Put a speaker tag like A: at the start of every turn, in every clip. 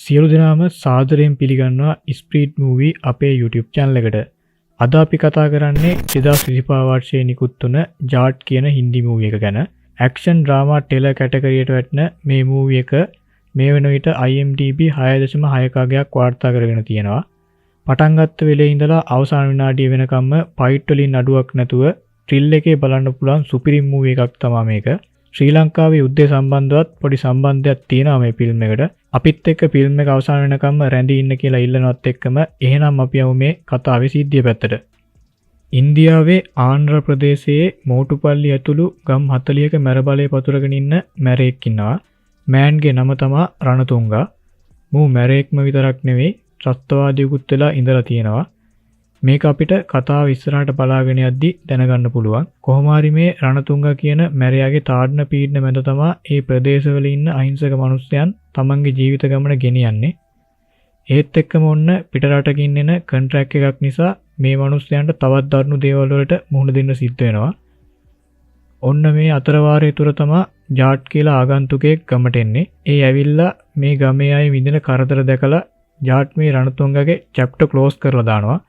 A: සියලු දෙනාම සාදරයෙන් පිළිගන්නවා ස්පීඩ් මූවී අපේ YouTube channel එකට. අද අපි කතා කරන්නේ 2025 වර්ෂයේ නිකුත් වුණ ජාට් කියන හින්දි මූවී එක ගැන. ඇක්ෂන් ඩ්‍රාමා ටෙලර් කැටගරියට වැටෙන මේ මූවී එක මේ වෙන විට IMDb 6.6 ක වාර්තා කරගෙන තියෙනවා. පටන් ගත්ත වෙලේ ඉඳලා අවසාන විනාඩිය වෙනකම්ම ෆයිට් වලින් අඩුවක් නැතුව ත්‍රිල් එකේ බලන්න පුළුවන් සුපිරිම මූවී එකක් තමයි මේක. ශ්‍රී ලංකාවේ යුද්ධය සම්බන්ධවත් පොඩි සම්බන්ධයක් තියෙනවා මේ ෆිල්ම් එකට. අපිත් එක්ක ෆිල්ම් එක අවසන් වෙනකම්ම රැඳී ඉන්න කියලා ඉල්ලනවත් එක්කම එහෙනම් අපි යමු මේ කතාවේ සිද්ධිය පැත්තට. ඉන්දියාවේ ආන්ධ්‍ර ප්‍රදේශයේ මෝටුපල්ලි ඇතුළු ගම් 40ක මැරබලයේ පතුරගෙන ඉන්න මැරෙක් ඉන්නවා. මෑන්ගේ නම තමයි රණතුංගා. මූ මැරෙක්ම විතරක් නෙවෙයි ත්‍රස්තවාදියෙකුත් වෙලා ඉඳලා තියෙනවා. මේක අපිට කතාව ඉස්සරහට බලාගෙන යද්දි දැනගන්න පුළුවන්. කොහොම හරි මේ රණතුංගා කියන මැරයාගේ තාඩන පීඩන මැද තමයි මේ ප්‍රදේශවල ඉන්න අහිංසක මිනිස්සයන් තමන්ගේ ජීවිත ගමන ගෙනියන්නේ. ඒත් එක්කම ඔන්න පිටරටකින් එන කොන්ට්‍රැක්ට් එකක් නිසා මේ මිනිස්සයන්ට තවත් දරුණු දේවල් වලට මුහුණ දෙන්න සිද්ධ වෙනවා. ඔන්න මේ අතරවාරයේ තුර තමයි ජාට් කියලා ආගන්තුකයෙක් ගමට එන්නේ. ඒ ඇවිල්ලා මේ ගමේ අය විඳින කරදර දැකලා ජාට් මේ රණතුංගගේ චැප්ටර් ක්ලෝස් කරලා දානවා.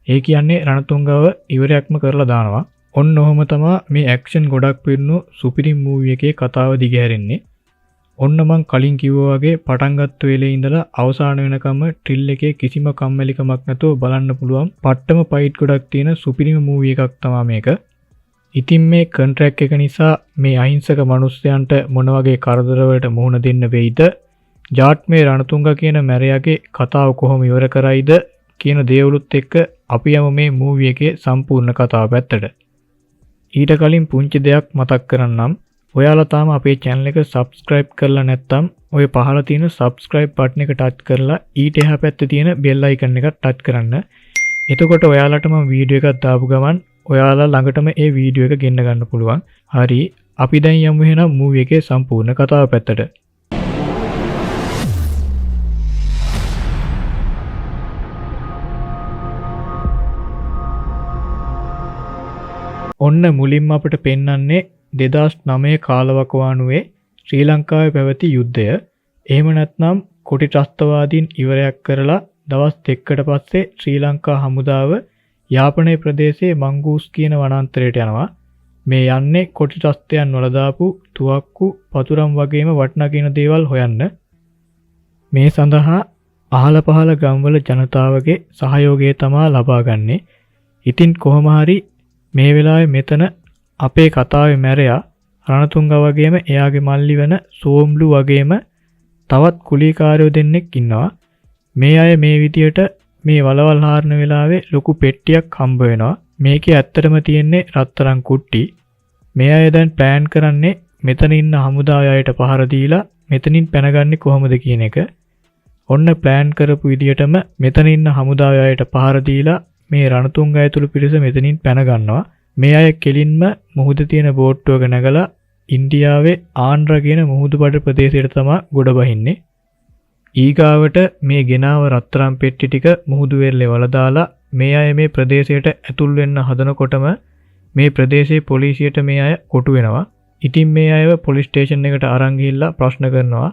A: ඒ කියන්නේ රණතුංගව ඉවරයක්ම කරලා දානවා. ඔන්න ඔහොම තමයි මේ ඇක්ෂන් ගොඩක් පිරුණු සුපිරි මූවී එකේ කතාව දිගහැරෙන්නේ. ඔන්න මං කලින් කිව්වා වගේ පටන් ගත්ත වෙලේ ඉඳලා අවසාන වෙනකම්ම ට්‍රිල් එකේ කිසිම කම්මැලිකමක් නැතුව බලන්න පුළුවන් පට්ටම ෆයිට් ගොඩක් තියෙන සුපිරිම මූවී එකක් තමයි මේක. ඉතින් මේ කොන්ට්‍රැක්ට් එක නිසා මේ අහිංසක මිනිස්සයන්ට මොන වගේ කරදර වලට මුහුණ දෙන්න වෙයිද? ජාට් මේ රණතුංගා කියන මැරයාගේ කතාව කොහොම ඉවර කරයිද කියන දේවලුත් එක්ක අපි යමු මේ මූවී එකේ සම්පූර්ණ කතාව පැත්තට. ඊට කලින් පුංචි දෙයක් මතක් කරන්නම්. ඔයාලා තාම අපේ channel එක subscribe කරලා නැත්නම් ඔය පහළ තියෙන subscribe button එක touch කරලා ඊට එහා පැත්තේ තියෙන bell icon එක touch කරන්න. එතකොට ඔයාලට මම වීඩියෝ එකක් දාපු ගමන් ඔයාලා ළඟටම ඒ වීඩියෝ එක ගෙන්න ගන්න පුළුවන්. හරි අපි දැන් යමු එහෙනම් මූවී එකේ සම්පූර්ණ කතාව පැත්තට. ඔන්න මුලින්ම අපිට පෙන්වන්නේ 2009 කාලවකවානුවේ ශ්‍රී ලංකාවේ පැවති යුද්ධය. එහෙම නැත්නම් කොටි ත්‍රස්තවාදීන් ඉවරයක් කරලා දවස් 2කට පස්සේ ශ්‍රී ලංකා හමුදාව යාපනයේ ප්‍රදේශයේ මංගූස් කියන වනාන්තරයට යනවා. මේ යන්නේ කොටි ත්‍රස්තයන් වල දාපු තුවක්කු පතුරම් වගේම වටිනා කියන දේවල් හොයන්න. මේ සඳහා අහල පහල ගම්වල ජනතාවගේ සහයෝගය තමයි ලබා ගන්නෙ. ඉතින් කොහොම හරි මේ වෙලාවේ මෙතන අපේ කතාවේ මැරයා රණතුංගා වගේම එයාගේ මල්ලි වෙන සෝම්ලු වගේම තවත් කුලීකාරයෝ දෙන්නෙක් ඉන්නවා. මේ අය මේ විදියට මේ වලවල් හාරන වෙලාවේ ලොකු පෙට්ටියක් හම්බ වෙනවා. මේකේ ඇත්තටම තියෙන්නේ රත්තරන් කුට්ටි. මේ අය දැන් ප්ලෑන් කරන්නේ මෙතන ඉන්න හමුදාය අයට පහර දීලා මෙතනින් පැනගන්නේ කොහොමද කියන එක. ඔන්න ප්ලෑන් කරපු විදියටම මෙතන ඉන්න හමුදාය අයට පහර දීලා මේ රණතුංගා ඇතුළු පිරිස මෙතනින් පැන ගන්නවා. මේ අය කෙලින්ම මුහුද තියෙන බෝට්ටුවක නැගලා ඉන්දියාවේ ආන්ධ්‍ර කියන මුහුදුබඩ ප්‍රදේශයට තමයි ගොඩ බහින්නේ. ඊගාවට මේ ගෙනාව රත්තරන් පෙට්ටි ටික මුහුදු වෙරළේ වල දාලා මේ අය මේ ප්‍රදේශයට ඇතුල් වෙන්න හදනකොටම මේ ප්‍රදේශයේ පොලිසියට මේ අය කොටු වෙනවා. ඉතින් මේ අයව පොලිස් ස්ටේෂන් එකට අරන් ගිහිල්ලා ප්‍රශ්න කරනවා.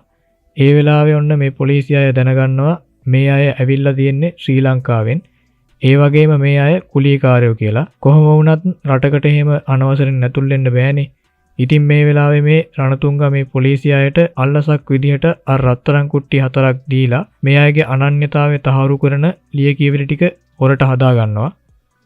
A: ඒ වෙලාවේ ඔන්න මේ පොලිසිය අය දැනගන්නවා මේ අය ඇවිල්ලා තියෙන්නේ ශ්‍රී ලංකාවෙන්. ඒ වගේම මේ අය කුලීකාරයෝ කියලා. කොහොම වුණත් රටකට එහෙම අනවසරෙන් නැතුල් වෙන්න බෑනේ. ඉතින් මේ වෙලාවේ මේ රණතුංගා මේ පොලිසිය අයට අල්ලසක් විදිහට අර රත්තරන් කුට්ටි 4ක් දීලා මේ අයගේ අනන්‍යතාවය තහවුරු කරන ලියකියවිලි ටික හොරට හදා ගන්නවා.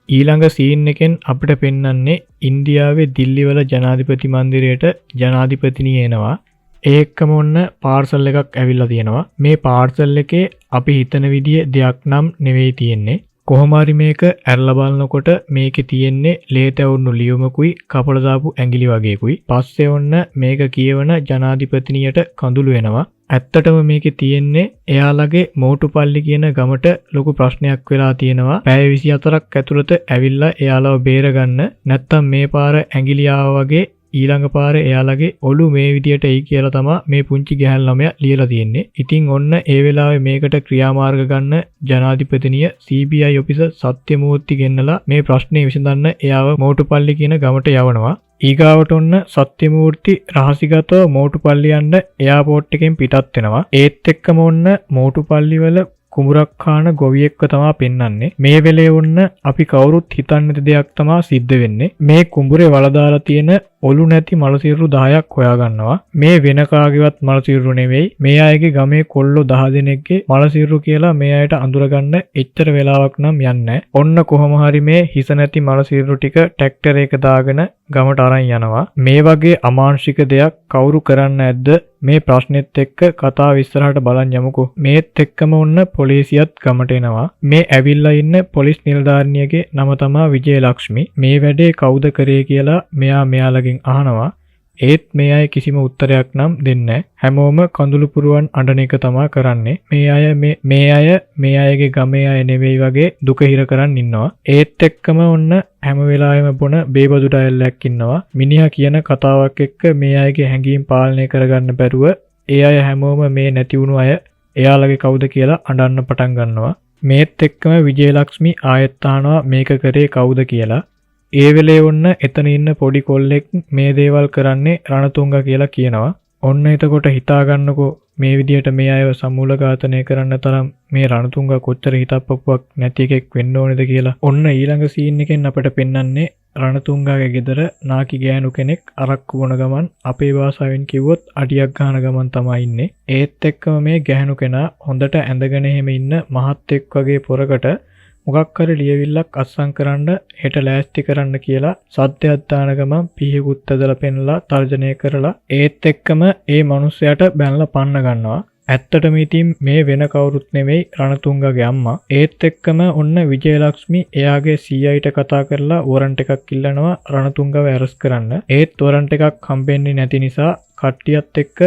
A: ඊළඟ සීන් එකෙන් අපිට පෙන්වන්නේ ඉන්දියාවේ දිල්ලිවල ජනාධිපති මන්දිරයට ජනාධිපතිනිය එනවා. ඒකම ඔන්න පාර්සල් එකක් ඇවිල්ලා තියෙනවා. මේ පාර්සල් එකේ අපි හිතන විදිය දෙයක් නම් නෙවෙයි තියෙන්නේ. කොහොම හරි මේක ඇරලා බලනකොට මේකේ තියෙන්නේ ලේ තැවුණු ලියුමකුයි කපලා දාපු ඇඟිලි වගේකුයි. පස්සේ ඔන්න මේක කියවන ජනාධිපතිනියට කඳුළු වෙනවා. ඇත්තටම මේකේ තියෙන්නේ එයාලගේ මෝටුපල්ලි කියන ගමට ලොකු ප්‍රශ්නයක් වෙලා තියෙනවා. පැය 24ක් ඇතුළත ඇවිල්ලා එයාලව බේරගන්න. නැත්තම් මේ පාර ඇඟිලි ආවා වගේ ඊළඟ පාරේ එයාලගේ ඔළු මේ විදියට එයි කියලා තමයි මේ පුංචි ගැහැණු ළමයා ලියලා තියෙන්නේ. ඉතින් ඔන්න ඒ වෙලාවේ මේකට ක්‍රියාමාර්ග ගන්න ජනාධිපතිනිය CBI ඔෆිසර් සත්‍යමූර්ති ගෙන්නලා මේ ප්‍රශ්නේ විසඳන්න එයාව මෝටුපල්ලි කියන ගමට යවනවා. ඊගාවට ඔන්න සත්‍යමූර්ති රහසිගතව මෝටුපල්ලි යන්න එයාපෝට් එකෙන් පිටත් වෙනවා. ඒත් එක්කම ඔන්න මෝටුපල්ලිවල කුඹුරක් කාන ගොවියෙක්ව තමා පෙන්වන්නේ. මේ වෙලේ ඔන්න අපි කවුරුත් හිතන්නේ නැති දෙයක් තමා සිද්ධ වෙන්නේ. මේ කුඹුරේ වලදාලා තියෙන ඔලු නැති මලසිරු 10ක් හොයාගන්නවා. මේ වෙන කාගේවත් මලසිරු නෙවෙයි. මේ අයගේ ගමේ කොල්ලෝ 10 දෙනෙක්ගේ මලසිරු කියලා මේ අයට අඳුරගන්න එච්චර වෙලාවක් නම් යන්නේ. ඔන්න කොහොම හරි මේ හිස නැති මලසිරු ටික ට්‍රැක්ටර් එක දාගෙන ගමට අරන් යනවා. මේ වගේ අමානුෂික දෙයක් කවුරු කරන්නේ නැද්ද? මේ ප්‍රශ්නෙත් එක්ක කතාව ඉස්සරහට බලන් යමුකෝ. මේත් එක්කම ඔන්න පොලිසියත් ගමට එනවා. මේ ඇවිල්ලා ඉන්න පොලිස් නිලධාරිනියගේ නම තමා විජයලක්ෂ්මි. මේ වැඩේ කවුද කරේ කියලා මෙයාලගෙන් අහනවා. ඒත් මේ අය කිසිම උත්තරයක් නම් දෙන්නේ නැහැ. හැමෝම කඳුළු පුරුවන් අඬන එක තමා කරන්නේ. මේ අයගේ ගමේ අය නෙවෙයි වගේ දුක හිර කරන් ඉන්නවා. ඒත් එක්කම ඔන්න හැම වෙලාවෙම බොන බේබදු ඩයලොග්යක් ඉන්නවා. මිනිහා කියන කතාවක් එක්ක මේ අයගේ හැඟීම් පාලනය කරගන්න බැරුව ඒ අය හැමෝම මේ නැති වුණු අය එයාලගේ කවුද කියලා අඬන්න පටන් ගන්නවා. මේත් එක්කම විජයලක්ෂ්මි ආයෙත් අහනවා මේක කරේ කවුද කියලා. ඒ වෙලේ ඔන්න එතන ඉන්න පොඩි කොල්ලෙක් මේ දේවල් කරන්නේ රණතුංග කියලා කියනවා. ඔන්න එතකොට හිතා ගන්නකෝ මේ විදියට මේ අයව සමූල ඝාතනය කරන්න තරම් මේ රණතුංග කොච්චර හිතප්පපුවක් නැති එකෙක් වෙන්න ඕනේද කියලා. ඔන්න ඊළඟ සීන් එකෙන් අපිට පෙන්වන්නේ රණතුංගගේ ගෙදර නාකි ගෑනු කෙනෙක් අරක්කු බොන ගමන් අපේ භාෂාවෙන් කිව්වොත් අඩියක් ගන්න ගමන් තමයි ඉන්නේ. ඒත් එක්කම මේ ගැහණු කෙනා හොඳට ඇඳගෙන එහෙම ඉන්න මහත් එක් වගේ පොරකට මොකක් හරි ලියවිල්ලක් අස්සම් කරන්න හෙට ලෑස්ති කරන්න කියලා සද්දයක් දාන ගමන් පිහිකුත් ඇදලා පෙන්ලා තර්ජනය කරලා ඒත් එක්කම ඒ මිනිස්සයාට බැනලා පන්න ගන්නවා. ඇත්තටම ඉතින් මේ වෙන කවුරුත් නෙවෙයි රණතුංගගේ අම්මා. ඒත් එක්කම ඔන්න විජයලක්ෂ්මි එයාගේ CIට කතා කරලා වොරන්ට් එකක් ඉල්ලනවා රණතුංගව ඇරස් කරන්න. ඒත් වොරන්ට් එකක් හම්බෙන්නේ නැති නිසා කට්ටියත් එක්ක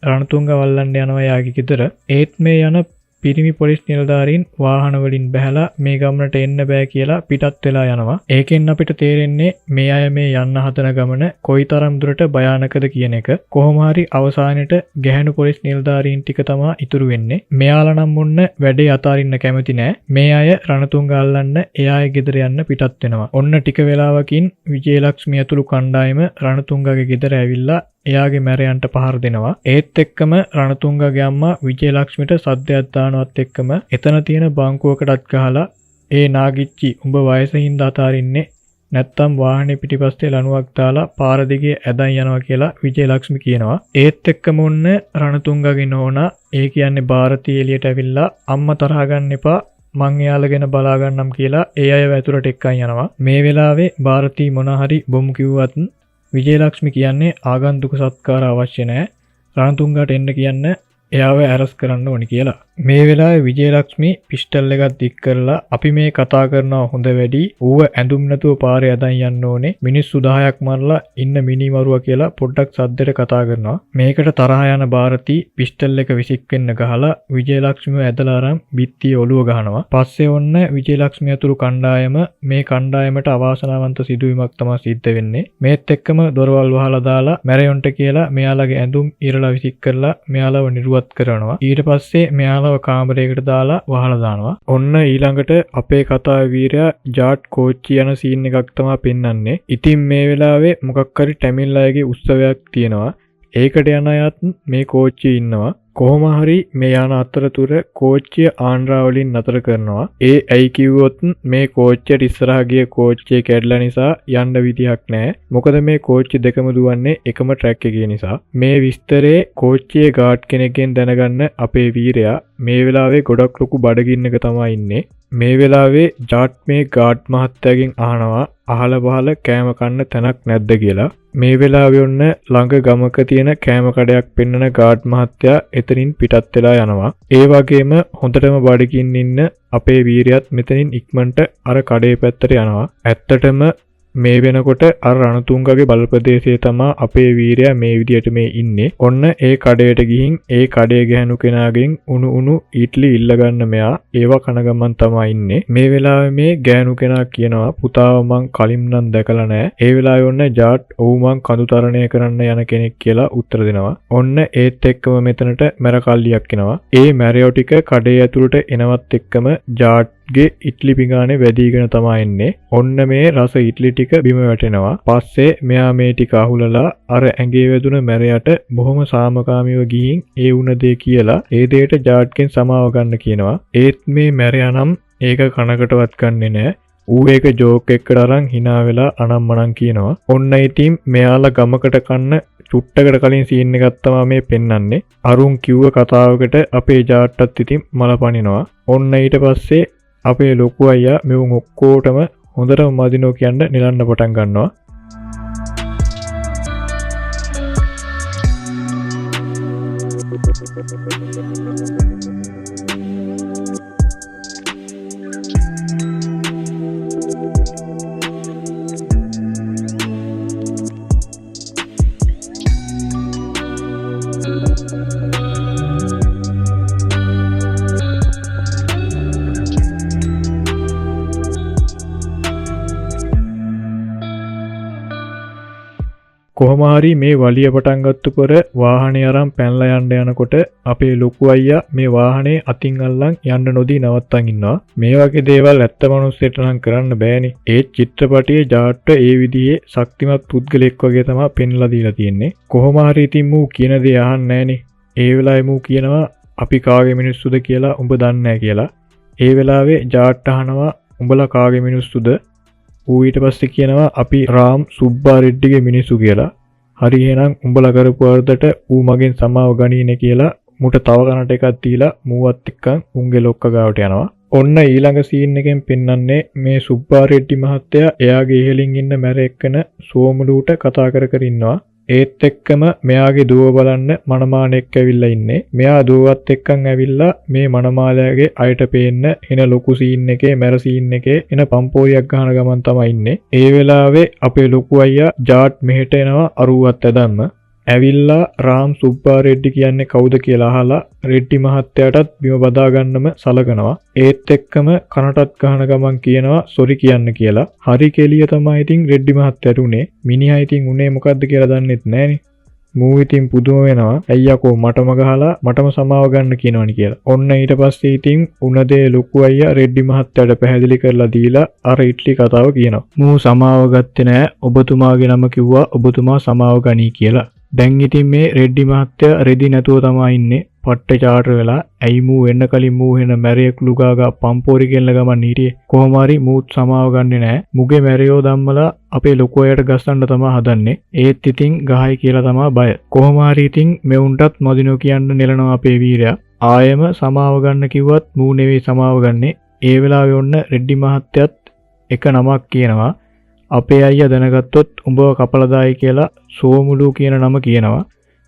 A: රණතුංග වල්ලන්න යනවා එයාගේ ගෙදර. ඒත් මේ යන පිරිමි පොලිස් නිලධාරීන් වාහන වලින් බැහැලා මේ ගමනට එන්න බෑ කියලා පිටත් වෙලා යනවා. ඒකෙන් අපිට තේරෙන්නේ මේ අය මේ යන්න හදන ගමන කොයිතරම් දුරට භයානකද කියන එක. කොහොම හරි අවසානයේට ගැහණු පොලිස් නිලධාරීන් ටික තමා ඉතුරු වෙන්නේ. මෙයාලා නම් ඔන්න වැඩේ අතාරින්න කැමති නෑ. මේ අය රණතුංග අල්ලන්න එයාගේ ගෙදර යන්න පිටත් වෙනවා. ඔන්න ටික වෙලාවකින් විජයලක්ෂ්මි ඇතුළු කණ්ඩායම රණතුංගගේ ගෙදර ඇවිල්ලා එයාගේ මැරයන්ට පහර දෙනවා. ඒත් එක්කම රණතුංගගේ අම්මා විජයලක්ෂ්මිට සද්දයක් දානවත් එක්කම එතන තියෙන බංකුවකටත් ගහලා ඒ නාගිච්චි උඹ වයසින් අතාරින්නේ නැත්තම් වාහනේ පිටිපස්සේ ලණුවක් දාලා පාර දිගේ ඇදන් යනවා කියලා විජයලක්ෂ්මි කියනවා. ඒත් එක්කම ඔන්න රණතුංගගේ නෝනා ඒ කියන්නේ ಭಾರತಿ එළියට ඇවිල්ලා අම්මා තරහ ගන්න එපා මං එයාලා ගැන බලා ගන්නම් කියලා ඒ අයව ඇතුළට එක්කන් යනවා. මේ වෙලාවේ ಭಾರತಿ මොන හරි බොමු කිව්වත් විජයලක්ෂ්මි කියන්නේ ආගන්තුක සත්කාර අවශ්‍ය නැහැ. රණතුංගට එන්න කියන්න එයාව ඇරස් කරන්න ඕනි කියලා. මේ වෙලාවේ විජයලක්ෂ්මි පිස්ටල් එකක් දික් කරලා අපි මේ කතා කරනවා හොඳ වැඩි. ඌව ඇඳුම් නැතුව පාරේ අදන් යන්න ඕනේ. මිනිස්සු 10ක් මරලා ඉන්න මිනිමරුවා කියලා පොඩ්ඩක් සද්දෙට කතා කරනවා. මේකට තරහ යන ಭಾರತಿ පිස්ටල් එක විසික්වෙන්න ගහලා විජයලක්ෂ්මිව ඇදලා අරන් බිත්තියේ ඔලුව ගහනවා. පස්සේ ඔන්න විජයලක්ෂ්මි ඇතුළු කණ්ඩායම මේ කණ්ඩායමට අවාසනාවන්ත සිදුවීමක් තමයි සිද්ධ වෙන්නේ. මේත් එක්කම දොරවල් වහලා දාලා මැරයොන්ට කියලා මෙයාලගේ ඇඳුම් ඉරලා විසික් කරලා මෙයාලව නිරුවත් කරනවා. ඊට පස්සේ මෙයාලව කාමරයකට දාලා වහලා දානවා. ඔන්න ඊළඟට අපේ කතාවේ වීරයා ජාට් කෝච්චි යන සීන් එකක් තමයි පෙන්වන්නේ. ඉතින් මේ වෙලාවේ මොකක් හරි ටැමිල් අයගේ උත්සවයක් තියෙනවා. ඒකට යන අයත් මේ කෝච්චියේ ඉන්නවා. කොහොම හරි මේ යන අතරතුර කෝච්චිය ආන්ද්‍රාවලින් නතර කරනවා. ඒ ඇයි කිව්වොත් මේ කෝච්චියට ඉස්සරහා ගිය කෝච්චිය කැඩලා නිසා යන්න විදියක් නැහැ. මොකද මේ කෝච්චි දෙකම දුවන්නේ එකම ට්‍රැක් එකේ නිසා. මේ විස්තරේ කෝච්චියේ ගාඩ් කෙනෙක්ගෙන් දැනගන්න අපේ වීරයා මේ වෙලාවේ ගොඩක් ලොකු බඩගින්නක තමයි ඉන්නේ. මේ වෙලාවේ ජාට් මේ ගාඩ් මහත්තයාගෙන් අහනවා අහල පහල කෑම කන්න තැනක් නැද්ද කියලා. මේ වෙලාවේ ඔන්න ළඟ ගමක තියෙන කෑම කඩයක් පෙන්නන ගාඩ් මහත්තයා එතනින් පිටත් වෙලා යනවා. ඒ වගේම හොඳටම බඩගින්න ඉන්න අපේ වීරයාත් මෙතනින් ඉක්මනට අර කඩේ පැත්තට යනවා. ඇත්තටම මේ වෙනකොට අර රණතුංගගේ බලපදේශයේ තමා අපේ වීරයා මේ විදියට මේ ඉන්නේ. ඔන්න ඒ කඩේට ගිහින් ඒ කඩේ ගැහණු කෙනාගෙන් උණු ඉඩ්ලි ඉල්ල ගන්න මෙයා ඒව කන ගමන් තමයි ඉන්නේ. මේ වෙලාවේ මේ ගැහණු කෙනා කියනවා පුතාව මං කලින් නම් දැකලා නැහැ. ඒ වෙලාවේ ඔන්න ජාට් ඔව් මං කඳු තරණය කරන්න යන කෙනෙක් කියලා උත්තර දෙනවා. ඔන්න ඒත් එක්කම මෙතනට මැරකල්ලියක් එනවා. ඒ මැරයෝ ටික කඩේ ඇතුළට එනවත් එක්කම ජාට් ගේ ඉට්ලි පිඟානේ වැදීගෙන තමයි එන්නේ. ඔන්න මේ රස ඉට්ලි ටික බිම වැටෙනවා. පස්සේ මෙයා මේ ටික අහුලලා අර ඇඟේ වැදුන මැරයට බොහොම සාමකාමීව ගිහින් ඒ වුණ දේ කියලා ඒ දෙයට ජාඩ්ගෙන් සමාව ගන්න කියනවා. ඒත් මේ මැරයා නම් ඒක කනකටවත් ගන්නෙ නෑ. ඌ ඒක ජෝක් එකකට අරන් hina වෙලා අනම්මනම් කියනවා. ඔන්න ඉතින් මෙයාලා ගමකට කන්න චුට්ටකට කලින් සීන් එකක් තමයි මේ පෙන්වන්නේ. අරුන් කිව්ව කතාවකට අපේ ජාට්ටත් ඉතින් මල පනිනවා. ඔන්න ඊට පස්සේ අපේ ලොකු අයියා මෙවුන් ඔක්කොටම හොඳටම මදිනෝ කියන්න නිලන්න පටන් ගන්නවා. කොහොම හරි මේ වලිය පටන් ගත්ත පෙර වාහනේ අරන් පැනලා යන්න යනකොට අපේ ලොකු අයියා මේ වාහනේ අතින් අල්ලන් යන්න නොදී නවත්තන් ඉන්නවා. මේ වගේ දේවල් ඇත්ත මිනිස්සුන්ට නම් කරන්න බෑනේ. ඒ චිත්‍රපටයේ ජාට්ට ඒ විදිහේ ශක්තිමත් පුද්ගලෙක් වගේ තමයි පෙන්ලා දීලා තියෙන්නේ. කොහොම හරි ඉතින් මූ කියන දේ අහන්නේ නෑනේ. ඒ වෙලාවේ මූ කියනවා අපි කාගේ මිනිස්සුද කියලා උඹ දන්නේ නෑ කියලා. ඒ වෙලාවේ ජාට්ට අහනවා උඹලා කාගේ මිනිස්සුද? ඌ ඊට පස්සේ කියනවා අපි රාම් සුබ්බා රෙඩ්ඩිගේ මිනිස්සු කියලා. හරි එහෙනම් උඹලා කරපු වරදට ඌ මගෙන් සමාව ගනීනේ කියලා මුට තව කනට එකක් දීලා මූවත් එක්කන් උන්ගේ ලොක්ක ගාවට යනවා. ඔන්න ඊළඟ සීන් එකෙන් පෙන්වන්නේ මේ සුබ්බා රෙඩ්ඩි මහත්තයා එයාගේ ඉහළින් ඉන්න මැර එක්කන සෝමුලුට කතා කර කර ඉන්නවා. ඒත් එක්කම මෙයාගේ දුව බලන්න මනමානෙක් ඇවිල්ලා ඉන්නේ. මෙයා දුවත් එක්කන් ඇවිල්ලා මේ මනමාලයාගේ අයට පේන්න එන ලොකු සීන් එකේ මැර සීන් එකේ එන පම්පෝරියක් ගහන ගමන් තමයි ඉන්නේ. ඒ වෙලාවේ අපේ ලොකු අයියා ජාට් මෙහෙට එනවා අරුවත් ඇදම්ම. ඇවිල්ලා රාම් සුබ්බා රෙඩ්ඩි කියන්නේ කවුද කියලා අහලා රෙඩ්ඩි මහත්තයාටත් බිම බදා ගන්නම සලකනවා. ඒත් එක්කම කනටත් ගහන ගමන් කියනවා සොරි කියන්න කියලා. හරි කෙලිය තමයි ඉතින් රෙඩ්ඩි මහත්තයාට උනේ. මිනිහා ඉතින් උනේ මොකද්ද කියලා දන්නෙත් නෑනේ. මූ ඉතින් පුදුම වෙනවා. අයියාකෝ මටම ගහලා මටම සමාව ගන්න කියනවනි කියලා. ඔන්න ඊට පස්සේ ඉතින් උනදේ ලොකු අයියා රෙඩ්ඩි මහත්තයාට පැහැදිලි කරලා දීලා අර ඉට්ලි කතාව කියනවා. මූ සමාව ගත්තේ නෑ. ඔබතුමාගේ නම කිව්වා ඔබතුමා සමාව ගනී කියලා. දැන් ඉතින් මේ රෙඩ්ඩි මහත්තයා රෙදි නැතුව තමයි ඉන්නේ. පට්ට චාටර් වෙලා ඇයි මූ වෙන්න කලින් මූ වෙන මැරයෙක් ලුගාගා පම්පෝරි කෙල්ල ගමන් හිටියේ. කොහොම හරි මූත් සමාව ගන්නෙ නෑ. මුගේ මැරයෝ ධම්මලා අපේ ලොකු අයට ගස්සන්න තමයි හදන්නේ. ඒත් ඉතින් ගහයි කියලා තමයි බය. කොහොම හරි ඉතින් මෙවුන්ටත් මදිනෝ කියන්න නෙලනවා අපේ වීරයා. ආයෙම සමාව ගන්න කිව්වත් මූ නෙවෙයි සමාව ගන්නෙ. ඒ වෙලාවේ ඔන්න රෙඩ්ඩි මහත්තයත් එක නමක් කියනවා. අපේ අයියා දැනගත්තොත් උඹව කපලදායි කියලා සෝමුලු කියන නම කියනවා.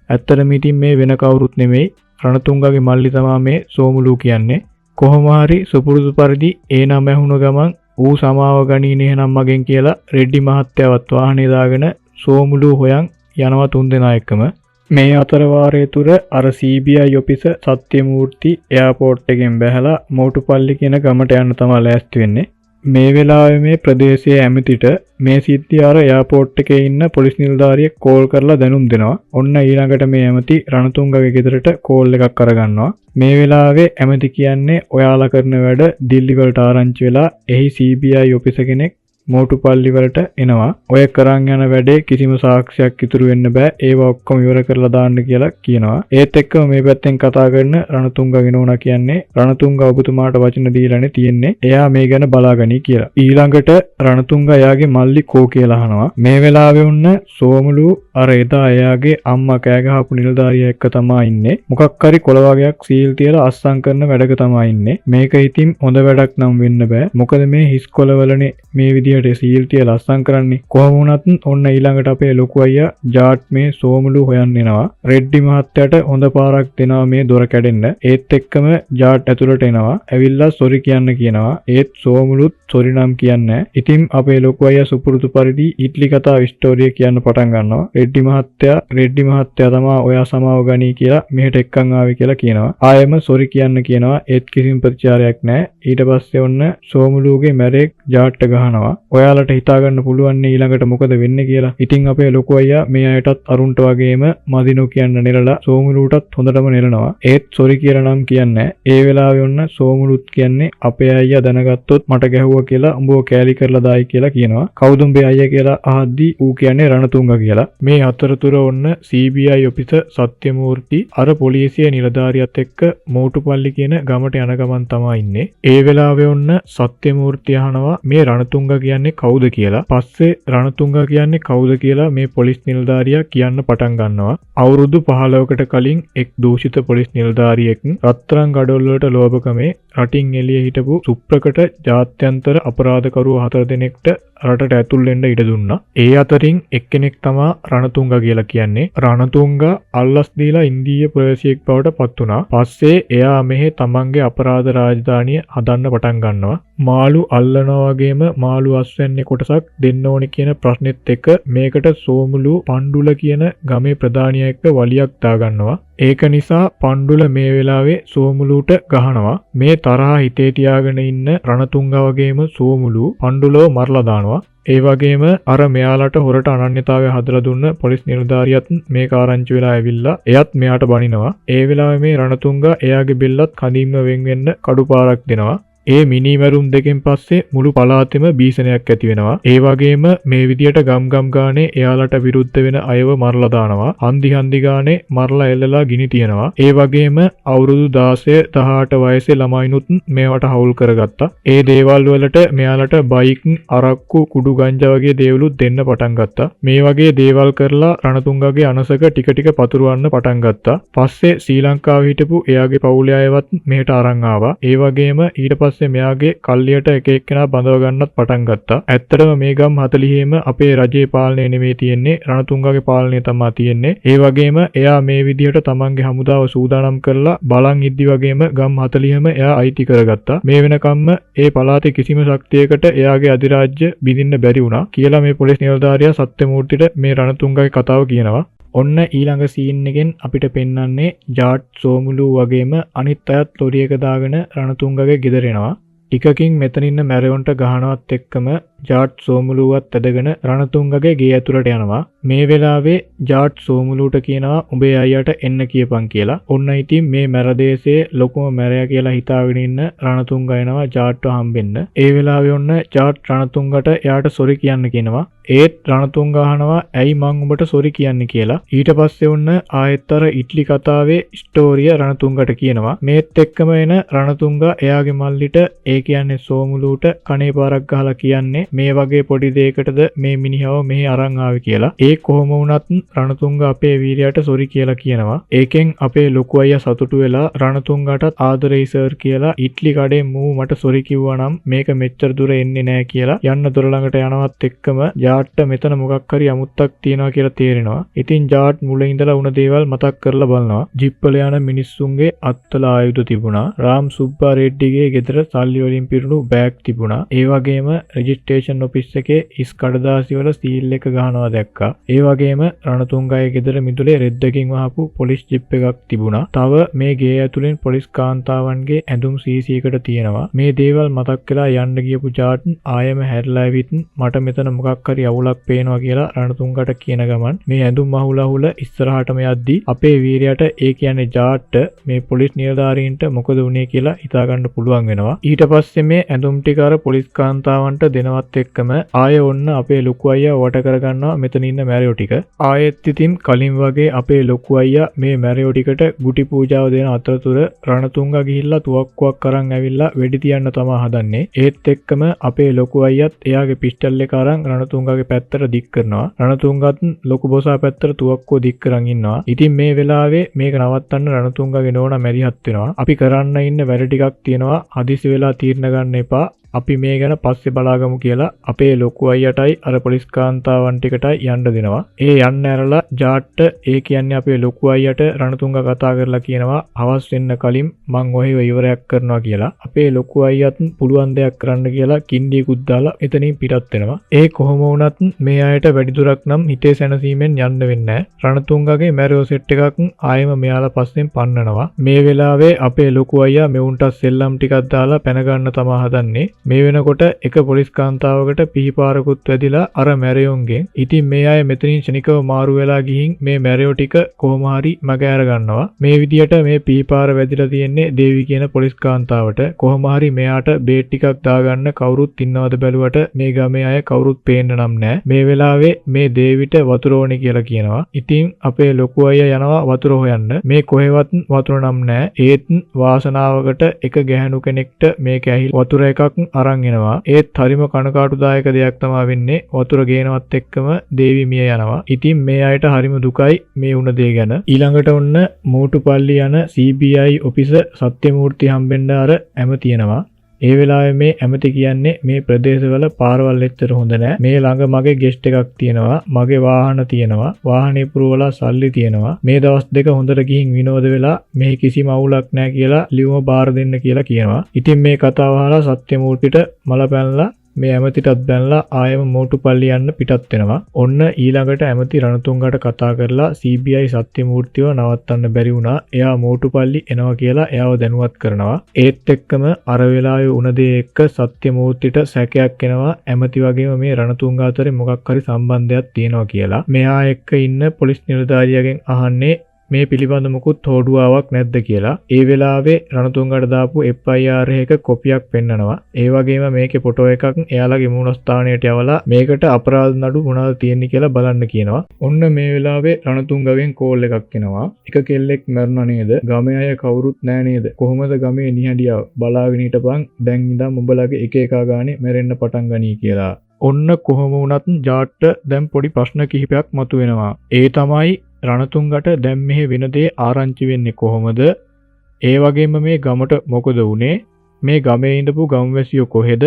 A: ඇත්තටම ඉතින් මේ වෙන කවුරුත් නෙමෙයි රණතුංගගේ මල්ලි තමයි මේ සෝමුලු කියන්නේ. කොහොම හරි සුපුරුදු පරිදි ඒ නම ඇහුණ ගමන් ඌ සමාව ගනීනේ එහෙනම් මගෙන් කියලා රෙඩ්ඩි මහත්තයාවත් වාහනේ දාගෙන සෝමුලු හොයන් යනවා තුන්දෙනා එක්කම. මේ අතර වාරයේ තුර අර CBI ඔෆිස සත්‍යමූර්ති එයාපෝට් එකෙන් බැහැලා මෝටුපල්ලි කියන ගමට යන්න තමයි ලෑස්ති වෙන්නේ. මේ වෙලාවේ මේ ප්‍රදේශයේ ඇමතිට මේ සිද්ධිය අර එයාපෝට් එකේ ඉන්න පොලිස් නිලධාරියෙක් කෝල් කරලා දැනුම් දෙනවා. ඔන්න ඊළඟට මේ ඇමති රණතුංගගේ ගෙදරට කෝල් එකක් අරගන්නවා. මේ වෙලාවේ ඇමති කියන්නේ ඔයාලා කරන වැඩ දිල්ලි වලට ආරංචි වෙලා එහි CBI ඔෆිස කෙනෙක් මෝටුපල්ලි වලට එනවා. ඔය කරන් යන වැඩේ කිසිම සාක්ෂියක් ඉතුරු වෙන්න බෑ. ඒවා ඔක්කොම ඉවර කරලා දාන්න කියලා කියනවා. ඒත් එක්කම මේ පැත්තෙන් කතා කරන රණතුංග වෙනෝනා කියන්නේ රණතුංග ඔබතුමාට වචන දීලානේ තියෙන්නේ. එයා මේ ගැන බලාගනි කියලා. ඊළඟට රණතුංග එයාගේ මල්ලි කෝ කියලා අහනවා. මේ වෙලාවේ උන්න සෝමුලු අර එදා එයාගේ අම්මා කෑ ගහපු නිලධාරියා එක්ක තමයි ඉන්නේ. මොකක් හරි කොළ වගේක් සීල් තියලා අස්සම් කරන වැඩක තමයි ඉන්නේ. මේක ඉතින් හොඳ වැඩක් නම් වෙන්න බෑ. මොකද මේ හිස් කොළවලනේ මේ විදිහ සීල් තියලා අස්සම් කරන්නේ. කොහොම වුණත් ඔන්න ඊළඟට අපේ ලොකු අයියා ජාට් මේ සෝමුලු හොයන්න එනවා. රෙඩ්ඩි මහත්තයාට හොඳ පාරක් දෙනවා මේ දොර කැඩෙන්න. ඒත් එක්කම ජාට් ඇතුළට එනවා. ඇවිල්ලා සොරි කියන්න කියනවා. ඒත් සෝමුලුත් සොරි නම් කියන්නේ. ඉතින් අපේ ලොකු අයියා සුපුරුදු පරිදි ඉට්ලි කතාව ස්ටෝරිය කියන්න පටන් ගන්නවා. රෙඩ්ඩි මහත්තයා තමයි ඔයා සමාව ගනී කියලා මෙහෙට එක්කන් ආවේ කියලා කියනවා. ආයෙම සොරි කියන්න කියනවා. ඒත් කිසිම ප්‍රතිචාරයක් නැහැ. ඊට පස්සේ ඔන්න සෝමුලුගේ මැරෙක් ජාට්ට ගහනවා. ඔයාලට හිතාගන්න පුළුවන් ඊළඟට මොකද වෙන්නේ කියලා. ඉතින් අපේ ලොකු අයියා මේ අයටත් අරුන්ට වගේම මදිනු කියන්න නෙලලා සෝමුලුටත් හොඳටම නෙලනවා. ඒත් සොරි කියලා නම් කියන්නේ ඒ වෙලාවේ ඔන්න සෝමුලුත් කියන්නේ අපේ අයියා දැනගත්තොත් මට ගැහුවා කියලා උඹව කෑලි කරලා දායි කියලා කියනවා. කවුද උඹේ අයියා කියලා අහද්දී ඌ කියන්නේ රණතුංග කියලා. මේ අතරතුර ඔන්න CBI ඔෆිසර් සත්‍යමූර්ති අර පොලිසිය නිලධාරියත් එක්ක මෝටුපල්ලි කියන ගමට යන ගමන් තමයි ඉන්නේ. ඒ වෙලාවේ ඔන්න සත්‍යමූර්ති අහනවා මේ රණතුංග කියන්නේ කවුද කියලා. පස්සේ රණතුංග කියන්නේ කවුද කියලා මේ පොලිස් නිලධාරියා කියන්න පටන් ගන්නවා. අවුරුදු 15කට කලින් එක් දූෂිත පොලිස් නිලධාරියෙක් රත්තරන් ගඩොල් වලට ලෝභකමේ රටින් එළිය හිටපු සුප්‍රකට ජාත්‍යන්තර අපරාධකරුවෝ 4 දෙනෙක්ට රටට ඇතුල් වෙන්න ඉඩ දුන්නා. ඒ අතරින් එක්කෙනෙක් තමා රණතුංග කියලා කියන්නේ. රණතුංග අල්ලස් දීලා ඉන්දීය ප්‍රවේශියෙක් බවට පත් වුණා. පස්සේ එයා මෙහි තමන්ගේ අපරාධ රාජධානිය හදන්න පටන් ගන්නවා. මාළු අල්ලනවා වගේම මාළු අස්වැන්නේ කොටසක් දෙන්න ඕනි කියන ප්‍රශ්නෙත් එක්ක මේකට සෝමුලු පණ්ඩුල කියන ගමේ ප්‍රධානියා එක්ක වලියක් දාගන්නවා. ඒක නිසා පණ්ඩුල මේ වෙලාවේ සෝමුලුට ගහනවා. මේ තරහා හිතේ තියාගෙන ඉන්න රණතුංග වගේම සෝමුලු පණ්ඩුලව මරලා දානවා. ඒ වගේම අර මෙයාලට හොරට අනන්‍යතාවය හදලා දුන්න පොලිස් නිලධාරියත් මේක ආරංචි වෙලා ඇවිල්ලා එයත් මෙයාට බනිනවා. ඒ වෙලාවේ මේ රණතුංග එයාගේ බෙල්ලත් කඳින්ම වෙන් වෙන්න කඩු පාරක් දෙනවා. ඒ මිනිමැරුම් දෙකෙන් පස්සේ මුළු පළාතෙම භීෂණයක් ඇති වෙනවා. ඒ වගේම මේ විදියට ගම් ගානේ එයාලට විරුද්ධ වෙන අයව මරලා දානවා. හන්දි ගානේ මරලා එල්ලලා ගිනි තියනවා. ඒ වගේම අවුරුදු 16 18 වයසේ ළමයිනුත් මේවට හවුල් කරගත්තා. ඒ දේවල් වලට මෙයාලට බයික්, අරක්කු, කුඩු ගංජා වගේ දේවලුත් දෙන්න පටන් ගත්තා. මේ වගේ දේවල් කරලා රණතුංගගේ අනසක ටික ටික පතුරවන්න පටන් ගත්තා. පස්සේ ශ්‍රී ලංකාවේ හිටපු එයාගේ පවුලේ අයවත් මෙහෙට අරන් ආවා. ඒ වගේම ඊට පස්සේ මෙයාගේ කල්ලියට එක එක්කෙනා බඳව ගන්නත් පටන් ගත්තා. ඇත්තටම මේ ගම් 40ෙම අපේ රජයේ පාලනය නෙමෙයි තියෙන්නේ, රණතුංගගේ පාලනය තමයි තියෙන්නේ. ඒ වගේම එයා මේ විදිහට තමන්ගේ හමුදාව සූදානම් කරලා බලන් ඉද්දි වගේම ගම් 40ෙම එයා අයිති කරගත්තා. මේ වෙනකම්ම ඒ පළාතේ කිසිම ශක්තියකට එයාගේ අධිරාජ්‍ය බිඳින්න බැරි වුණා කියලා මේ පොලිස් නිලධාරියා සත්‍යමූර්තිට මේ රණතුංගගේ කතාව කියනවා. ඔන්න ඊළඟ සීන් එකෙන් අපිට පෙන්වන්නේ ජාට් සෝමුලු වගේම අනිත් අයත් ලොරියක දාගෙන රණතුංගගේ ගෙදර එනවා. ටිකකින් මෙතන ඉන්න මැරයොන්ට ගහනවත් එක්කම ජාට් සෝමුලුවත් ඇදගෙන රණතුංගගේ ගේ ඇතුළට යනවා. මේ වෙලාවේ ජාට් සෝමුලුට කියනවා උඹේ අයියට එන්න කියපන් කියලා. ඔන්න ඉතින් මේ මැරදේශයේ ලොකුම මැරයා කියලා හිතාගෙන ඉන්න රණතුංග එනවා ජාට්ව හම්බෙන්න. ඒ වෙලාවේ ඔන්න ජාට් රණතුංගට එයාට සොරි කියන්න කියනවා. ඒත් රණතුංග අහනවා ඇයි මං උඹට සොරි කියන්නේ කියලා. ඊට පස්සේ ඔන්න ආයෙත් අර ඉට්ලි කතාවේ ස්ටෝරිය රණතුංගට කියනවා. මේත් එක්කම එන රණතුංග එයාගේ මල්ලිට ඒ කියන්නේ සෝමුලුට කනේ පාරක් ගහලා කියන්නේ මේ වගේ පොඩි දෙයකටද මේ මිනිහව මෙහි අරන් ආවේ කියලා. ඒ කොහොම වුණත් රණතුංග අපේ වීරයාට සොරි කියලා කියනවා. ඒකෙන් අපේ ලොකු අයියා සතුටු වෙලා රණතුංගටත් ආදරෙයි සර් කියලා ඉට්ලි කඩේ මූ මට සොරි කිව්වා නම් මේක මෙච්චර දුර එන්නේ නැහැ කියලා යන්න දොර ළඟට යනවත් එක්කම ජාට්ට මෙතන මොකක් හරි අමුත්තක් තියනවා කියලා තේරෙනවා. ඉතින් ජාට් මුලින් ඉඳලා වුණ දේවල් මතක් කරලා බලනවා. ජිප්වල යන මිනිස්සුන්ගේ අත්වල ආයුධ තිබුණා. රාම් සුබ්බා රෙඩ්ඩිගේ ගෙදර සල්ලි වලින් පිරුණු බෑග් තිබුණා. ඒ වගේම රෙජිස්ට්‍රේෂන් ඔෆිස් එකේ ඉස් කඩදාසි වල සීල් එක ගහනවා දැක්කා. ඒ වගේම රණතුංගගේ ගෙදර මිදුලේ රෙද්දකින් වහපු පොලිස් ජිප් එකක් තිබුණා. තව මේ ගේ ඇතුලෙන් පොලිස් කාන්තාවන්ගේ ඇඳුම් CC එකට තියෙනවා. මේ දේවල් මතක් වෙලා යන්න ගියපු ජාට් ආයෙම හැරිලා ඇවිත් මට මෙතන මොකක් හරි අවුලක් පේනවා කියලා රණතුංගට කියන ගමන් මේ ඇඳුම් අහුල ඉස්සරහටම යද්දි අපේ වීරයාට ඒ කියන්නේ ජාට්ට මේ පොලිස් නිලධාරීන්ට මොකද වුනේ කියලා හිතා ගන්න පුළුවන් වෙනවා. ඊට පස්සේ මේ ඇඳුම් ටික අර පොලිස් කාන්තාවන්ට දෙනවත් එක්කම ආයෙ ඔන්න අපේ ලොකු අයියා වට කරගන්නවා මෙතන ඉන්න මැරයෝ ටික. ආයෙත් ඉතින් කලින් වගේ අපේ ලොකු අයියා මේ මැරයෝ ටිකට ගුටි පූජාව දෙන අතරතුර රණතුංග ගිහිල්ලා තුවක්කුවක් අරන් ඇවිල්ලා වෙඩි තියන්න තමයි හදන්නේ. ඒත් එක්කම අපේ ලොකු අයියාත් එයාගේ පිස්ටල් එක අරන් රණතුංගගේ පැත්තට දික් කරනවා. රණතුංගත් ලොකු බොසා පැත්තට තුවක්කුව දික් කරන් ඉන්නවා. ඉතින් මේ වෙලාවේ මේක නවත්තන්න රණතුංගගේ නෝනා මැදිහත් වෙනවා. අපි කරන්න ඉන්න වැඩ ටිකක් තියෙනවා. හදිසි වෙලා තීරණ ගන්න එපා. අපි මේ ගැන පස්සේ බලාගමු කියලා අපේ ලොකු අයියටයි අර පොලිස් කාන්තාවන් ටිකටයි යන්න දෙනවා. ඒ යන්න ඇරලා ජාට්ට ඒ කියන්නේ අපේ ලොකු අයියට රණතුංග කතා කරලා කියනවා හවස් වෙන්න කලින් මං ඔහෙව ඉවරයක් කරනවා කියලා. අපේ ලොකු අයියත් පුළුවන් දෙයක් කරන්න කියලා කින්ඩියකුත් දාලා එතනින් පිටත් වෙනවා. ඒ කොහොම වුණත් මේ අයට වැඩි දුරක් නම් හිතේ සැනසීමෙන් යන්න වෙන්නේ නැහැ. රණතුංගගේ මැරියෝ සෙට් එකක් ආයෙම මෙයාලා පස්සෙන් පන්නනවා. මේ වෙලාවේ අපේ ලොකු අයියා මෙවුන්ට සෙල්ලම් ටිකක් දාලා පැන ගන්න තමා හදන්නේ. මේ වෙනකොට එක පොලිස් කාන්තාවකට පිහිපාරකුත් වැදිලා අර මැරයොන්ගෙන්. ඉතින් මේ අය මෙතනින් ශනිකව මාරු වෙලා ගිහින් මේ මැරයෝ ටික කොහොම හරි මග ඇර ගන්නවා. මේ විදියට මේ පිහිපාර වැදිලා තියෙන්නේ දේවි කියන පොලිස් කාන්තාවට. කොහොම හරි මෙයාට බේට් ටිකක් දාගන්න කවුරුත් ඉන්නවද බැලුවට මේ ගමේ අය කවුරුත් පේන්න නම් නැහැ. මේ වෙලාවේ මේ දේවිට වතුර ඕනේ කියලා කියනවා. ඉතින් අපේ ලොකු අයියා යනවා වතුර හොයන්න. මේ කොහෙවත් වතුර නම් නැහැ. ඒත් වාසනාවකට එක ගැහණු කෙනෙක්ට මේක ඇහි වතුර එකක් අරන් එනවා. ඒත් හරිම කනකාටුදායක දෙයක් තමයි වෙන්නේ. වතුර ගේනවත් එක්කම දේවි මිය යනවා. ඉතින් මේ අයට හරිම දුකයි මේ වුණ දේ ගැන. ඊළඟට ඔන්න මෝටුපල්ලි යන CBI ඔෆිස සත්‍යමූර්ති හම්බෙන්න අර ඇමතියනවා. ඒ වෙලාවේ මේ ඇමති කියන්නේ මේ ප්‍රදේශවල පාරවල් එච්චර හොඳ නැහැ. මේ ළඟ මගේ ගෙස්ට් එකක් තියෙනවා. මගේ වාහන තියෙනවා. වාහනේ පුරවලා සල්ලි තියෙනවා. මේ දවස් දෙක හොඳට ගිහින් විනෝද වෙලා මේ කිසිම අවුලක් නැහැ කියලා ලියුම බාර දෙන්න කියලා කියනවා. ඉතින් මේ කතාව අහලා සත්‍යමූර්තිට මල පැනලා මේ ඇමතිටත් බැනලා ආයම මෝටුපල්ලි යන්න පිටත් වෙනවා. ඔන්න ඊළඟට ඇමති රණතුංගට කතා කරලා CBI සත්‍යමූර්තිව නවත්තන්න බැරි වුණා. එයා මෝටුපල්ලි එනවා කියලා එයාව දැනුවත් කරනවා. ඒත් එක්කම අර වෙලාවේ වුණ දේ එක්ක සත්‍යමූර්තිට සැකයක් එනවා. ඇමති වගේම මේ රණතුංග අතරේ මොකක් හරි සම්බන්ධයක් තියෙනවා කියලා. මෙයා එක්ක ඉන්න පොලිස් නිලධාරියාගෙන් අහන්නේ මේ පිළිබඳ මුකුත් හෝඩුවාවක් නැද්ද කියලා. ඒ වෙලාවේ රණතුංගට දාපු FIR එක කොපියක් පෙන්නනවා. ඒ වගේම මේකේ ෆොටෝ එකක් එයාලගේ මූල ස්ථානයට යවලා මේකට අපරාධ නඩු මොනවද තියෙන්නේ කියලා බලන්න කියනවා. ඔන්න මේ වෙලාවේ රණතුංගගෙන් කෝල් එකක් එනවා. එක කෙල්ලෙක් මැරුණා නේද? ගමේ අය කවුරුත් නැහැ නේද? කොහොමද ගමේ නිහඬියව බලාගෙන හිටපන්. දැන් ඉඳන් උඹලගේ එක එකා ගානේ මැරෙන්න පටන් ගනී කියලා. ඔන්න කොහොම වුණත් ජාට්ට දැන් පොඩි ප්‍රශ්න කිහිපයක් මතුවෙනවා. ඒ තමයි රණතුංගට දැන් මෙහි වෙන දේ ආරංචි වෙන්නේ කොහොමද? ඒ වගේම මේ ගමට මොකද වුනේ? මේ ගමේ ඉඳපු ගම්වැසියෝ කොහෙද?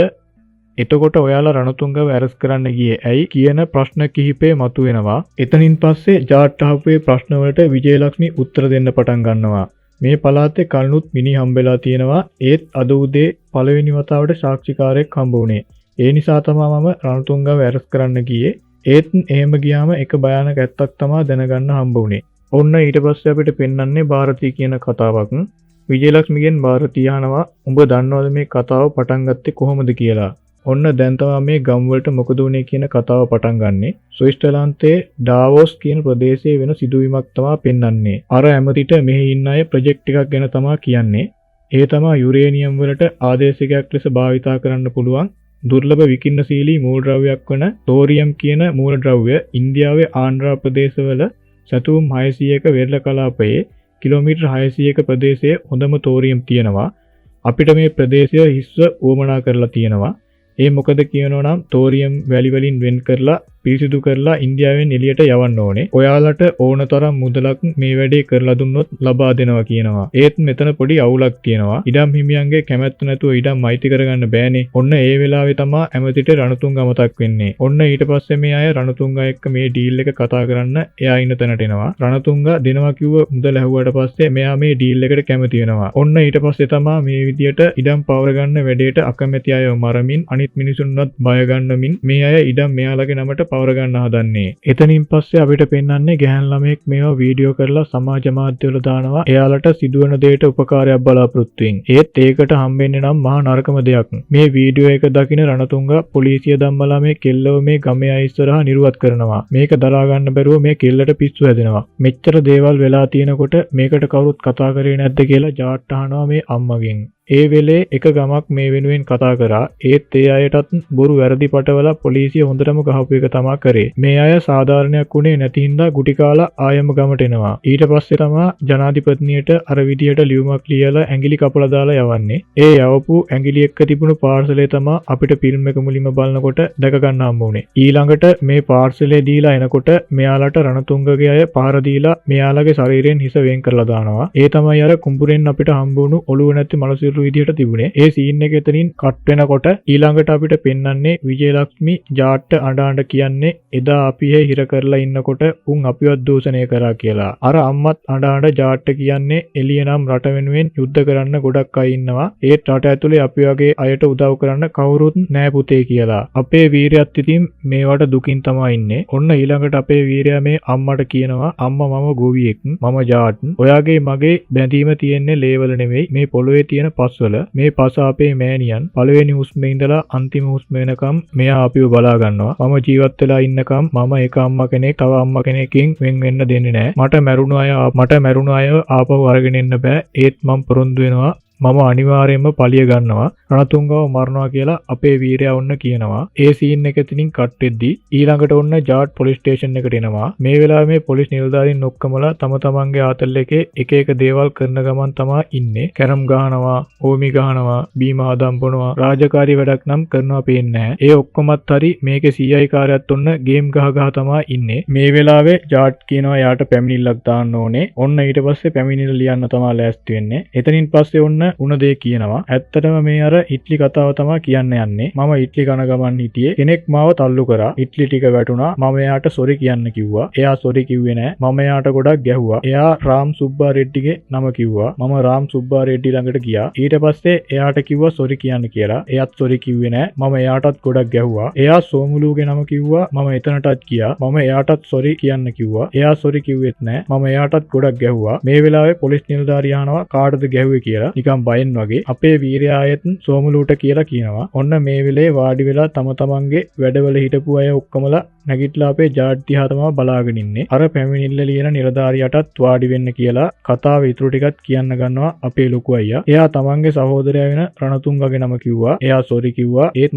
A: එතකොට ඔයාලා රණතුංගව ඇරස් කරන්න ගියේ ඇයි කියන ප්‍රශ්න කිහිපේ මතුවෙනවා. එතනින් පස්සේ ජාට් අහපුවේ ප්‍රශ්න වලට විජයලක්ෂ්මී උත්තර දෙන්න පටන් ගන්නවා. මේ පළාතේ කල්නුත් මිනි හම්බෙලා තියෙනවා. ඒත් අද උදේ පළවෙනි වතාවට සාක්ෂිකාරයෙක් හම්බ වුණේ. ඒ නිසා තමයි මම රණතුංගව ඇරස් කරන්න ගියේ. ඒත් එහෙම ගියාම එක භයානක ඇත්තක් තමයි දැනගන්න හම්බ වුණේ. ඔන්න ඊට පස්සේ අපිට පෙන්වන්නේ ಭಾರತಿ කියන කතාවක්. විජයලක්ෂ්මීගෙන් ಭಾರತಿ අහනවා උඹ දන්නවද මේ කතාව පටන් ගත්තේ කොහොමද කියලා. ඔන්න දැන් තමයි මේ ගම් වලට මොකද වුනේ කියන කතාව පටන් ගන්නෙ. ස්විට්සර්ලන්තයේ ඩාවෝස් කියන ප්‍රදේශයේ වෙන සිදුවීමක් තමයි පෙන්වන්නේ. අර ඇමතිට මෙහි ඉන්න අය ප්‍රොජෙක්ට් එකක් ගැන තමයි කියන්නේ. ඒ තමයි යුරේනියම් වලට ආදේශකයක් ලෙස භාවිතා කරන්න පුළුවන් දුර්ලභ විකින්නශීලී මූලද්‍රව්‍යයක් වන තෝරියම් කියන මූලද්‍රව්‍ය ඉන්දියාවේ ආන්ධ්‍ර ප්‍රදේශවල සතුම් 600ක වෙරළ කලාපයේ කිලෝමීටර් 600ක ප්‍රදේශයේ හොඳම තෝරියම් තියෙනවා. අපිට මේ ප්‍රදේශය හිස්ව උවමනා කරලා තියෙනවා. ඒ මොකද කියනවා නම් තෝරියම් වැලි වලින් වෙන් කරලා පිරිසිදු කරලා ඉන්දියාවෙන් එළියට යවන්න ඕනේ. ඔයාලට ඕන තරම් මුදලක් මේ වැඩේ කරලා දුන්නොත් ලබා දෙනවා කියනවා. ඒත් මෙතන පොඩි අවුලක් තියෙනවා. ඉඩම් හිමියන්ගේ කැමැත්ත නැතුව ඉඩම් අයිති කරගන්න බෑනේ. ඔන්න ඒ වෙලාවේ තමයි ඇමතිට රණතුංග මතක් වෙන්නේ. ඔන්න ඊට පස්සේ මේ අය රණතුංග එක්ක මේ ඩීල් එක කතා කරන්න එයා ඉන්න තැනට එනවා. රණතුංග දෙනවා කිව්ව මුදල ඇහුවට පස්සේ මෙයා මේ ඩීල් එකට කැමති වෙනවා. ඔන්න ඊට පස්සේ තමයි මේ විදියට ඉඩම් පවර ගන්න වැඩේට අකමැති අයව මරමින් අනිත් මිනිසුන්වත් බය ගන්නමින් මේ අය ඉඩම් මෙයාලගේ නමට පවර ගන්න හදන්නේ. එතනින් පස්සේ අපිට පෙන්වන්නේ ගැහැණු ළමයෙක් මේවා වීඩියෝ කරලා සමාජ මාධ්‍යවල දානවා. එයාලට සිදුවන දෙයට උපකාරයක් බලාපොරොත්තු වෙමින්. ඒත් ඒකට හම්බෙන්නේ නම් මහා නරකම දෙයක්. මේ වීඩියෝ එක දකින රණතුංග පොලිසිය ධම්මලා මේ කෙල්ලව මේ ගමේ අය ඉස්සරහා නිරුවත් කරනවා. මේක දරා ගන්න බැරුව මේ කෙල්ලට පිස්සු හැදෙනවා. මෙච්චර දේවල් වෙලා තියෙනකොට මේකට කවුරුත් කතා කරේ නැද්ද කියලා ජාට් අහනවා මේ අම්මගෙන්. ඒ වෙලේ එක ගමක් මේ වෙනුවෙන් කතා කරා. ඒත් ඒ අයටත් බොරු වැරදි පටවලා පොලිසිය හොඳටම ගහපු එක තමා කරේ. මේ අය සාධාරණයක් උනේ නැති හින්දා ගුටි කාලා ආයම ගමට එනවා. ඊට පස්සේ තමා ජනාධිපතිනියට අර විදියට ලියුමක් ලියලා ඇඟිලි කපලා දාලා යවන්නේ. ඒ යවපු ඇඟිලි එක්ක තිබුණු පාර්සලේ තමා අපිට ෆිල්ම් එක මුලින්ම බලනකොට දැක ගන්න හම්බ වුනේ. ඊළඟට මේ පාර්සලේ දීලා එනකොට මෙයාලට රණතුංගගේ අය පහර දීලා මෙයාලගේ ශරීරයෙන් හිස වෙන් කරලා දානවා. ඒ තමයි අර කුඹුරෙන් අපිට හම්බ වුණු ඔළුව නැති මලසිරු විදියට තිබුණේ. ඒ සීන් එක එතනින් කට් වෙනකොට ඊළඟට අපිට පෙන්වන්නේ විජයලක්ෂ්මී ජාට්ට අඬ කියන්නේ එදා අපි හිර කරලා ඉන්නකොට උන් අපිවත් දූෂණය කරා කියලා. අර අම්මත් අඬ ජාට්ට කියන්නේ එළිය නම් රට වෙනුවෙන් යුද්ධ කරන්න ගොඩක් අය ඉන්නවා. ඒත් රට ඇතුලේ අපි වගේ අයට උදව් කරන්න කවුරුත් නෑ පුතේ කියලා. අපේ වීරයත් ඉතින් මේවට දුකින් තමයි ඉන්නේ. ඔන්න ඊළඟට අපේ වීරයා මේ අම්මට කියනවා අම්මා මම ගොවියෙක් මම ජාට්. ඔයාගේ මගේ බැඳීම තියෙන්නේ ලේවල නෙවෙයි මේ පොළොවේ තියෙන පස්වල මේ පස අපේ මෑණියන් පළවෙනි හුස්මේ ඉඳලා අන්තිම හුස්ම වෙනකම් මෙයා අපිව බලා ගන්නවා. මම ජීවත් වෙලා ඉන්නකම් මම එක අම්මා කෙනෙක් තව අම්මා කෙනෙක්ගෙන් වෙන් වෙන්න දෙන්නේ නැහැ. මට මැරුණු අය ආපහු අරගෙන එන්න බෑ. ඒත් මම පොරොන්දු වෙනවා මම අනිවාර්යයෙන්ම පලිය ගන්නවා. රණතුංගව මරනවා කියලා අපේ වීරයා ඔන්න කියනවා. ඒ සීන් එක එතනින් කට් වෙද්දි ඊළඟට ඔන්න ජාට් පොලිස් ස්ටේෂන් එකට එනවා. මේ වෙලාවේ මේ පොලිස් නිලධාරීන් ඔක්කොමලා තම තමන්ගේ ආතල් එකේ එක එක දේවල් කරන ගමන් තමා ඉන්නේ. කැරම් ගහනවා, ඕමි ගහනවා, බීම හදම්බනවා, රාජකාරී වැඩක් නම් කරනවා පේන්නේ නැහැ. ඒ ඔක්කොමත් හරි මේකේ CI කාර්යයත් ඔන්න ගේම් ගහ තමා ඉන්නේ. මේ වෙලාවේ ජාට් කියනවා යාට පැමිණිල්ලක් දාන්න ඕනේ. ඔන්න ඊට පස්සේ පැමිණිල්ල ලියන්න තමා ලෑස්ති වෙන්නේ. එතනින් පස්සේ ඔන්න උන දේ කියනවා. ඇත්තටම මේ අර ඉට්ලි කතාව තමයි කියන්න යන්නේ. මම ඉට්ලි කන ගමන් හිටියේ. කෙනෙක් මාව තල්ලු කරා. ඉට්ලි ටික වැටුණා. මම එයාට සොරි කියන්න කිව්වා. එයා සොරි කිව්වේ නෑ. මම එයාට ගොඩක් ගැහුවා. එයා රාම් සුබ්බා රෙඩ්ඩිගේ නම කිව්වා. මම රාම් සුබ්බා රෙඩ්ඩි ළඟට ගියා. ඊට පස්සේ එයාට කිව්වා සොරි කියන්න කියලා. එයාත් සොරි කිව්වේ නෑ. මම එයාටත් ගොඩක් ගැහුවා. එයා සෝමුලුගේ නම කිව්වා. මම එතනටත් ගියා. මම එයාටත් සොරි කියන්න කිව්වා. එයා සොරි කිව්වෙත් නෑ. මම එයාටත් ගොඩක් ගැහුවා. මේ වෙලාවේ පොලිස් නිලධාරියා අහනවා කාටද ගැහුවේ කියලා. නිකන් බයෙන් වගේ අපේ වීරයායත් සෝමුලුට කියලා කියනවා. ඔන්න මේ වෙලේ වාඩි වෙලා තම තමන්ගේ වැඩවල හිටපු අය ඔක්කොමලා නැගිටලා අපේ ජාට් දිහා තමයි බලාගෙන ඉන්නේ. අර පැමිණිල්ල ලියන නිලධාරියාටත් වාඩි වෙන්න කියලා කතාව ඉතුරු ටිකත් කියන්න ගන්නවා අපේ ලොකු අයියා. එයා තමන්ගේ සහෝදරයා වෙන රණතුංගගේ නම කිව්වා. එයා සොරි කිව්වා. ඒත්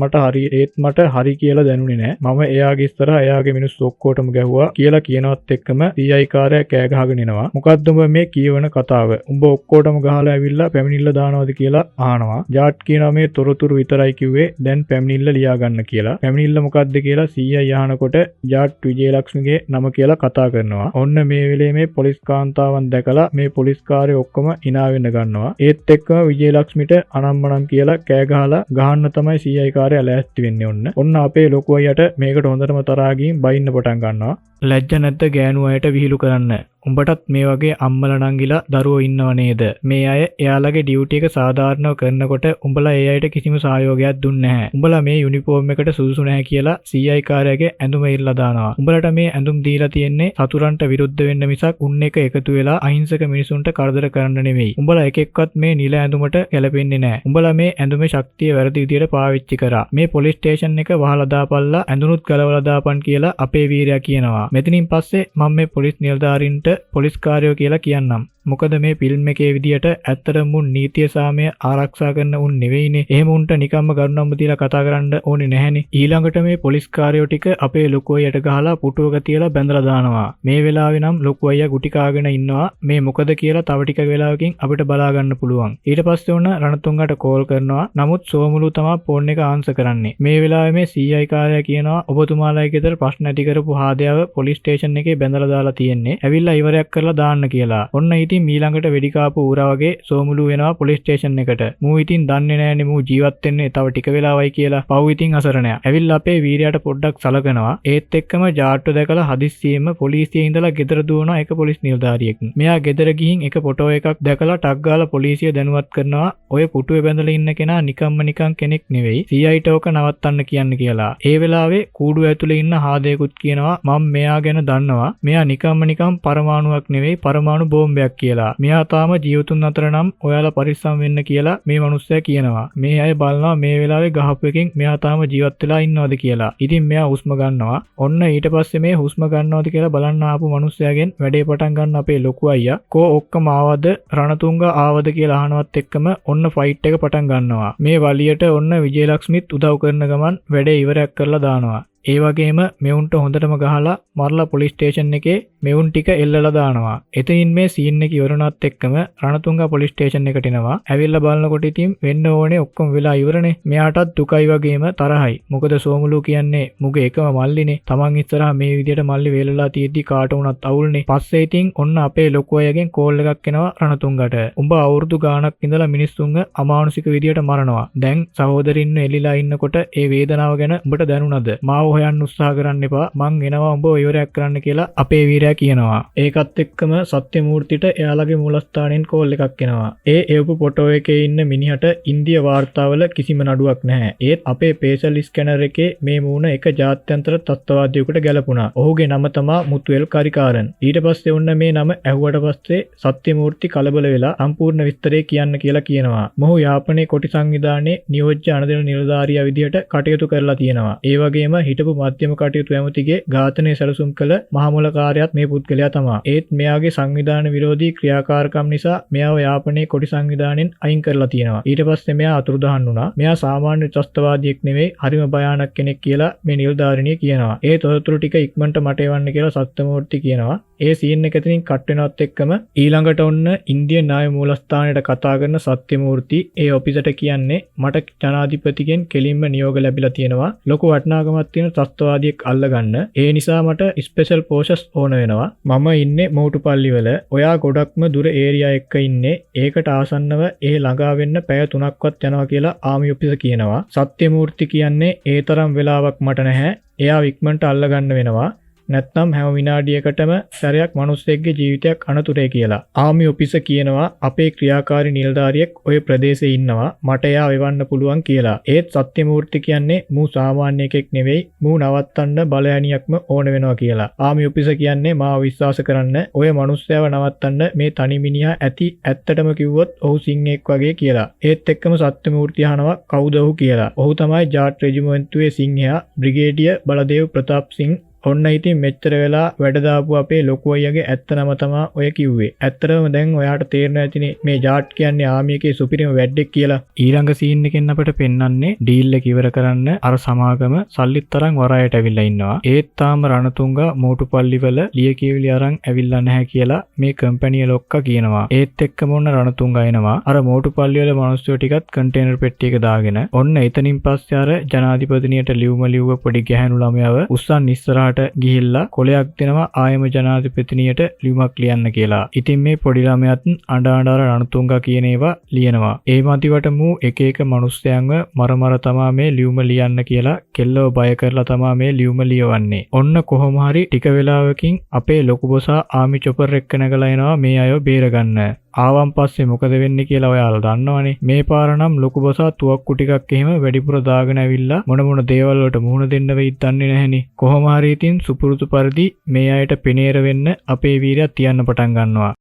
A: මට හරි කියලා දැනුනේ නෑ. මම එයාගේ ඉස්සරහා එයාගේ මිනිස්සු ඔක්කොටම ගැහුවා කියලා කියනවත් එක්කම CI කාර්යය කෑ ගහගෙන එනවා. මොකද්ද උඹ මේ කියවන කතාව? උඹ ඔක්කොටම ගහලා ඇවිල්ලා පැමිණිල්ල දානවද කියලා අහනවා. ජාට් කියනවා මේ තොරතුරු විතරයි කිව්වේ. දැන් පැමිණිල්ල ලියා ගන්න කියලා. පැමිණිල්ල මොකද්ද කියලා CI අහනකොට ජාට් විජේලක්ෂ්මිගේ නම කියලා කතා කරනවා. ඔන්න මේ වෙලේ මේ පොලිස් කාන්තාවන් දැකලා මේ පොලිස් කාර්යය ඔක්කොම hina වෙන්න ගන්නවා. ඒත් එක්කම විජේලක්ෂ්මිට අනම්මනම් කියලා කෑ ගහලා ගහන්න තමයි CI කාර්යය ලෑස්ති වෙන්නේ ඔන්න අපේ ලොකු අයියට මේකට හොඳටම තරහා ගිහින් බයින්න පටන් ගන්නවා. ලැජ්ජ නැද්ද ගෑනු අයට විහිළු කරන්න? උඹටත් මේ වගේ අම්මලා නංගිලා දරුවෝ ඉන්නව නේද? මේ අය එයාලගේ ඩියුටි එක සාධාරණව කරනකොට උඹලා ඒ අයට කිසිම සහයෝගයක් දුන්නේ නැහැ. උඹලා මේ යුනිෆෝම් එකට සුදුසු නැහැ කියලා CI කාර්යයේ ඇඳුම ඉරලා දානවා. උඹලට මේ ඇඳුම් දීලා තියෙන්නේ සතුරන්ට විරුද්ධ වෙන්න මිසක් උන් එක එකතු වෙලා අහිංසක මිනිසුන්ට කරදර කරන්න නෙමෙයි. උඹලා එක එක්කත් මේ නිල ඇඳුමට ගැලපෙන්නේ නැහැ. උඹලා මේ ඇඳුමේ ශක්තිය වැරදි විදියට පාවිච්චි කරා. මේ පොලිස් ස්ටේෂන් එක වහලා දාපල්ලා ඇඳුනුත් ගලවලා දාපන් කියලා අපේ වීරයා කියනවා. මෙතනින් පස්සේ මම මේ පොලිස් නිලධාරීන්ට පොලිස් කාර්යෝ කියලා කියන්නම්. මොකද මේ ෆිල්ම් එකේ විදියට ඇත්තටම උන් නීතිය සාමය ආරක්ෂා කරන උන් නෙවෙයිනේ. එහෙම උන්ට නිකම්ම ගරුණම්ම තියලා කතා කරන්න ඕනේ නැහැනේ. ඊළඟට මේ පොලිස් කාර්යෝ ටික අපේ ලොකු අයියට ගහලා පුටුවක තියලා බැඳලා දානවා. මේ වෙලාවේ නම් ලොකු අයියා ගුටි කාගෙන ඉන්නවා. මේ මොකද කියලා තව ටික වෙලාවකින් අපිට බලා ගන්න පුළුවන්. ඊට පස්සේ උන රණතුංගට කෝල් කරනවා. නමුත් සෝමුලු තමයි ෆෝන් එක ආන්සර් කරන්නේ. මේ වෙලාවේ මේ CI කාර්යය කියනවා ඔබතුමාලාගේ ගෙදර ප්‍රශ්න ඇති කරපු හාදයාව පොලිස් ස්ටේෂන් එකේ බැඳලා දාලා තියෙන්නේ. ඇවිල්ලා ඉවරයක් කරලා දාන්න කියලා. ඔන්න ඉතින් ඊළඟට වෙඩි කාපු ඌරා වගේ සෝමුලු වෙනවා පොලිස් ස්ටේෂන් එකට. මූ ඉතින් දන්නේ නැහැනේ මූ ජීවත් වෙන්නේ තව ටික වෙලාවයි කියලා. පව් ඉතින් අසරණයා. ඇවිල්ලා අපේ වීරයාට පොඩ්ඩක් සලකනවා. ඒත් එක්කම ජාට්ටු දැකලා හදිස්සියෙම පොලිසියේ ඉඳලා ගෙදර දුවනවා එක පොලිස් නිලධාරියෙක්. මෙයා ගෙදර ගිහින් එක ෆොටෝ එකක් දැකලා ටක් ගාලා පොලිසිය දැනුවත් කරනවා. ඔය පුටුවේ බැඳලා ඉන්න කෙනා නිකන් කෙනෙක් නෙවෙයි. CIට ඕක නවත්තන්න කියන්න කියලා. ඒ වෙලාවේ කූඩුව ඇතුලේ ඉන්න හාදේකුත් කියනවා මම මෙයා ගැන දන්නවා. මෙයා නිකන් පරමාණුවක් නෙවෙයි පරමාණු බෝම්බයක් කියලා. මෙයා තාම ජීවතුන් අතර නම් ඔයාලා පරිස්සම් වෙන්න කියලා මේ මිනිස්සයා කියනවා. මේ අය බලනවා මේ වෙලාවේ ගහපු එකෙන් මෙයා තාම ජීවත් වෙලා ඉන්නවද කියලා. ඉතින් මෙයා හුස්ම ගන්නවා. ඔන්න ඊට පස්සේ මේ හුස්ම ගන්නවද කියලා බලන්න ආපු මිනිස්සයාගෙන් වැඩේ පටන් ගන්න අපේ ලොකු අයියා. කෝ ඔක්කොම ආවද රණතුංග ආවද කියලා අහනවත් එක්කම ඔන්න ෆයිට් එක පටන් ගන්නවා. මේ වලියට ඔන්න විජේලක්ෂ්මිත් උදව් කරන ගමන් වැඩේ ඉවරයක් කරලා දානවා. ඒ වගේම මෙවුන්ට හොඳටම ගහලා මරලා පොලිස් ස්ටේෂන් එකේ මෙවුන් ටික එල්ලලා දානවා. එතනින් මේ සීන් එක ඉවරනත් එක්කම රණතුංග පොලිස් ස්ටේෂන් එකට එනවා. ඇවිල්ලා බලනකොට ඉතින් වෙන්න ඕනේ ඔක්කොම වෙලා ඉවරනේ. මෙයාටත් දුකයි වගේම තරහයි. මොකද සෝමුලු කියන්නේ මුගේ එකම මල්ලිනේ. Taman ඉස්සරහා මේ විදියට මල්ලි වේලලා තියෙද්දි කාට වුණත් අවුල්නේ. පස්සේ ඉතින් ඔන්න අපේ ලොකු අයගෙන් කෝල් එකක් එනවා රණතුංගට. උඹ අවුරුදු ගාණක් ඉඳලා මිනිස්සුන්ව අමානුෂික විදියට මරනවා. දැන් සහෝදරින්ව එලිලා ඉන්නකොට ඒ වේදනාව ගැන උඹට දැනුණාද? මාව හොයන්න උත්සාහ කරන්න එපා. මං එනවා උඹ ඉවරයක් කරන්න කියලා අපේ වීරයා කියනවා. ඒකත් එක්කම සත්‍යමූර්තිට එයාලගේ මූලස්ථානයෙන් කෝල් එකක් එනවා. එවපු ෆොටෝ එකේ ඉන්න මිනිහට ඉන්දිය වාර්තාවල කිසිම නඩුවක් නැහැ. ඒත් අපේ පේසල් ස්කැනර් එකේ මේ මූණ එක ජාත්‍යන්තර තත්ත්වවාදියෙකුට ගැලපුණා. ඔහුගේ නම තමා මුතුවෙල් කරිකාරන්. ඊට පස්සේ ඔන්න මේ නම ඇහුවට පස්සේ සත්‍යමූර්ති කලබල වෙලා සම්පූර්ණ විස්තරේ කියන්න කියලා කියනවා. මොහු යාපනයේ කොටි සංවිධානයේ නියෝජ්‍ය අනදෙන නිලධාරියා විදිහට කටයුතු කරලා තියෙනවා. ඒ වගේම හිටපු මධ්‍යම කටයුතු ඇමතිගේ ඝාතනය සැලසුම් කළ මහමුලකාරයාත් මේ පුද්ගලයා තමා. ඒත් මෙයාගේ සංවිධාන විරෝධී ක්‍රියාකාරකම් නිසා මෙයාව යාපනයේ කොටි සංවිධානයෙන් අයින් කරලා තියෙනවා. ඊට පස්සේ මෙයා අතුරුදහන් වුණා. මෙයා සාමාන්‍ය ත්‍රස්තවාදියෙක් නෙවෙයි, හරිම භයානක කෙනෙක් කියලා මේ නිලධාරිනිය කියනවා. ඒ තොරතුරු ටික ඉක්මනට මට එවන්න කියලා සත්‍යමූර්ති කියනවා. ඒ සීන් එක එතනින් කට් වෙනවත් එක්කම ඊළඟට ඔන්න ඉන්දියන් නාය මූලස්ථානයට කතා කරන සත්‍යමූර්ති ඒ ඔෆිසරට කියන්නේ මට ජනාධිපතිගෙන් කෙලින්ම නියෝග ලැබිලා තියෙනවා. ලොකු වටිනාකමක් තියෙන ත්‍රස්තවාදියෙක් අල්ලගන්න. ඒ නිසා මට ස්පෙෂල් ෆෝසස් ඕන වෙනවා. මම ඉන්නේ මෝටුපල්ලිවල. ඔයා ගොඩක්ම දුර ඒරියා එක ඉන්නේ. ඒකට ආසන්නව ඒ ළඟා වෙන්න පැය 3ක්වත් යනවා කියලා ආමි ඔෆිසර් කියනවා. සත්‍යමූර්ති කියන්නේ ඒ තරම් වෙලාවක් මට නැහැ. එයා ඉක්මනට අල්ලගන්න වෙනවා. නැත්නම් හැම විනාඩියකටම සැරයක් මිනිස්සෙක්ගේ ජීවිතයක් අනතුරේ කියලා. ආමි ඔෆිසර් කියනවා අපේ ක්‍රියාකාරී නිලධාරියෙක් ওই ප්‍රදේශයේ ඉන්නවා. මට එයා වෙවන්න පුළුවන් කියලා. ඒත් සත්‍යමූර්ති කියන්නේ මූ සාමාන්‍ය එකෙක් නෙවෙයි. මූ නවත්තන්න බලයණියක්ම ඕන වෙනවා කියලා. ආමි ඔෆිසර් කියන්නේ මාව විශ්වාස කරන්න. ඔය මිනිස්සයව නවත්තන්න මේ තනි මිනිහා ඇති ඇත්තටම කිව්වොත් ඔහු සිංහෙක් වගේ කියලා. ඒත් එක්කම සත්‍යමූර්ති අහනවා කවුද ඔහු කියලා. ඔහු තමයි ජාට් රෙජිමෙන්තුවේ සිංහයා බ්‍රිගේඩියර් බලදේව් ප්‍රතාප් සිං. ඔන්න ඉතින් මෙච්චර වෙලා වැඩ දාපු අපේ ලොකු අයියාගේ ඇත්ත නම තමා ඔය කිව්වේ. ඇත්තටම දැන් ඔයාට තේරෙනවා ඇතිනේ මේ ජාට් කියන්නේ ආමි එකේ සුපිරිම වැඩෙක් කියලා. ඊළඟ සීන් එකෙන් අපිට පෙන්වන්නේ ඩීල් එක ඉවර කරන්න අර සමාගම සල්ලිත් තරම් වරායට ඇවිල්ලා ඉන්නවා. ඒත් තාම රණතුංග මෝටුපල්ලිවල ලියකියවිලි අරන් ඇවිල්ලා නැහැ කියලා මේ කම්පැනි ලොක්කා කියනවා. ඒත් එක්කම ඔන්න රණතුංග එනවා. අර මෝටුපල්ලිවල මිනිස්සු ටිකත් කන්ටේනර් පෙට්ටියක දාගෙන ඔන්න එතනින් පස්සේ අර ජනාධිපතිනියට ලියුම ලිව්ව පොඩි ගැහැණු ළමයාව උස්සන් ඉස්සරහට ගිහිල්ලා කොලයක් දෙනවා ආයම ජනාධිපතිනියට ලියුමක් ලියන්න කියලා. ඉතින් මේ පොඩි ළමයාත් අඬ අඬ රණතුංග කියන ඒවා ලියනවා. ඒ මතිවට මූ එක එක මිනිස්යන්ව මර තමා මේ ලියුම ලියන්න කියලා කෙල්ලව බය කරලා තමා මේ ලියුම ලියවන්නේ. ඔන්න කොහොම හරි ටික වෙලාවකින් අපේ ලොකු බොසා ආමි චොපර් එක්ක නැගලා එනවා මේ අයව බේරගන්න. ආවන් පස්සේ මොකද වෙන්නේ කියලා ඔයාලා දන්නවනේ. මේ පාර නම් ලොකු බසා තුවක්කු ටිකක් එහෙම වැඩිපුර දාගෙන ඇවිල්ලා මොන දේවල් වලට මුහුණ දෙන්න වෙයිද දන්නේ නැහෙනේ. කොහොම හරි ඉතින් සුපුරුදු පරිදි මේ අයට පෙනේර වෙන්න අපේ වීරයා තියන්න පටන් ගන්නවා.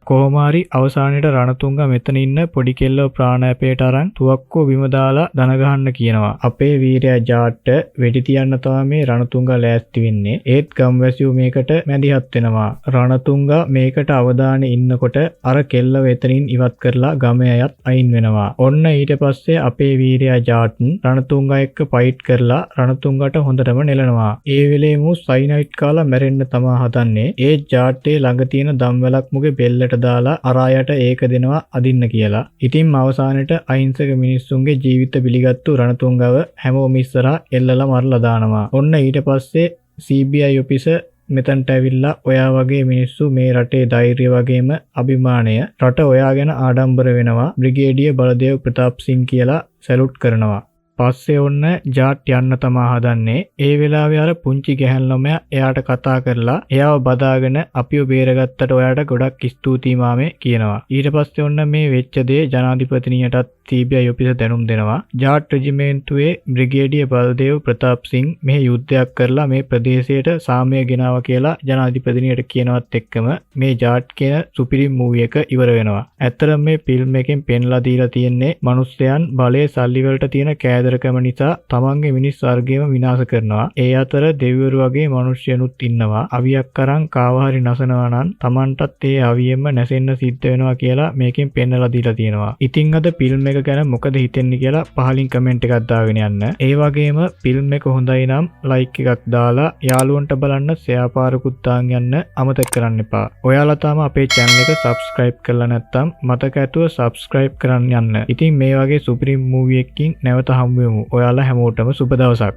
A: කොහොමාරි අවසානයේට රණතුංග මෙතන ඉන්න පොඩි කෙල්ලව ප්‍රාණාපයට අරන් තුවක්කුව බිම දාලා දන ගහන්න කියනවා. අපේ වීරයා ජාට්ට වෙඩි තියන්න තමයි මේ රණතුංග ලෑස්ති වෙන්නේ. ඒත් ගම්වැසියෝ මේකට මැදිහත් වෙනවා. රණතුංග මේකට අවධානය ඉන්නකොට අර කෙල්ලව එතනින් ඉවත් කරලා ගමේ අයත් අයින් වෙනවා. ඔන්න ඊට පස්සේ අපේ වීරයා ජාට් රණතුංග එක්ක ෆයිට් කරලා රණතුංගට හොඳටම නෙලනවා. ඒ වෙලේම සයිනයිට් කාලා මැරෙන්න තමයි හදන්නේ. ඒ ජාට්ටේ ළඟ තියෙන දම්වැලක් මුගේ බෙල්ලට දාලා අරායට ඒක දෙනවා අදින්න කියලා. ඉතින් අවසානයේට අහිංසක මිනිස්සුන්ගේ ජීවිත පිළිගත්තු රණතුංගව හැමෝම ඉස්සරහා එල්ලලා මරලා දානවා. ඔන්න ඊට පස්සේ CBI ඔෆිසර් මෙතනට ඇවිල්ලා ඔයා වගේ මිනිස්සු මේ රටේ ධෛර්යය වගේම අභිමානය රට ඔයා ගැන ආඩම්බර වෙනවා. බ්‍රිගේඩියර් බලදේව් ප්‍රතාප් සිං කියලා සැලුට් කරනවා. පස්සේ ඔන්න ජාට් යන්න තමා හදන්නේ. ඒ වෙලාවේ අර පුංචි ගැහැණු ළමයා එයාට කතා කරලා එයාව බදාගෙන අපිව බේරගත්තට ඔයාට ගොඩක් ස්තුතියි මාමේ කියනවා. ඊට පස්සේ ඔන්න මේ වෙච්ච දේ ජනාධිපතිනියටත් CBI ඔෆිසර් දැනුම් දෙනවා. ජාට් රෙජිමෙන්තුවේ බ්‍රිගේඩියර් බලදේව් ප්‍රතාප් සිං මේ යුද්ධයක් කරලා මේ ප්‍රදේශයට සාමය ගෙනාවා කියලා ජනාධිපතිනියට කියනවත් එක්කම මේ ජාට් කියන සුපිරි මූවි එක ඉවර වෙනවා. ඇත්තටම මේ ෆිල්ම් එකෙන් පෙන්ලා දීලා තියෙන්නේ මිනිස්යන් බලයේ සල්ලි වලට තියෙන කෑද කෑදරකම නිසා තමන්ගේ මිනිස් වර්ගයම විනාශ කරනවා. ඒ අතර දෙවිවරු වගේ මිනිස්සුනුත් ඉන්නවා. අවියක් අරන් කාවහරි නසනවා නම් තමන්ටත් ඒ අවියෙන්ම නැසෙන්න සිද්ධ වෙනවා කියලා මේකෙන් පෙන්නලා දීලා තියෙනවා. ඉතින් අද ෆිල්ම් එක ගැන මොකද හිතෙන්නේ කියලා පහලින් කමෙන්ට් එකක් දාගෙන යන්න. ඒ වගේම ෆිල්ම් එක හොඳයි නම් ලයික් එකක් දාලා යාළුවන්ට බලන්න ෂෙයා පාරකුත් දාන් යන්න අමතක කරන්න එපා. ඔයාලා තාම අපේ channel එක subscribe කරලා නැත්නම් මතක ඇතුව subscribe කරන්න යන්න. ඉතින් මේ වගේ සුපිරි මූවි එකකින් නැවත හමු වෙමු. ඔයාලා හැමෝටම සුබ දවසක්.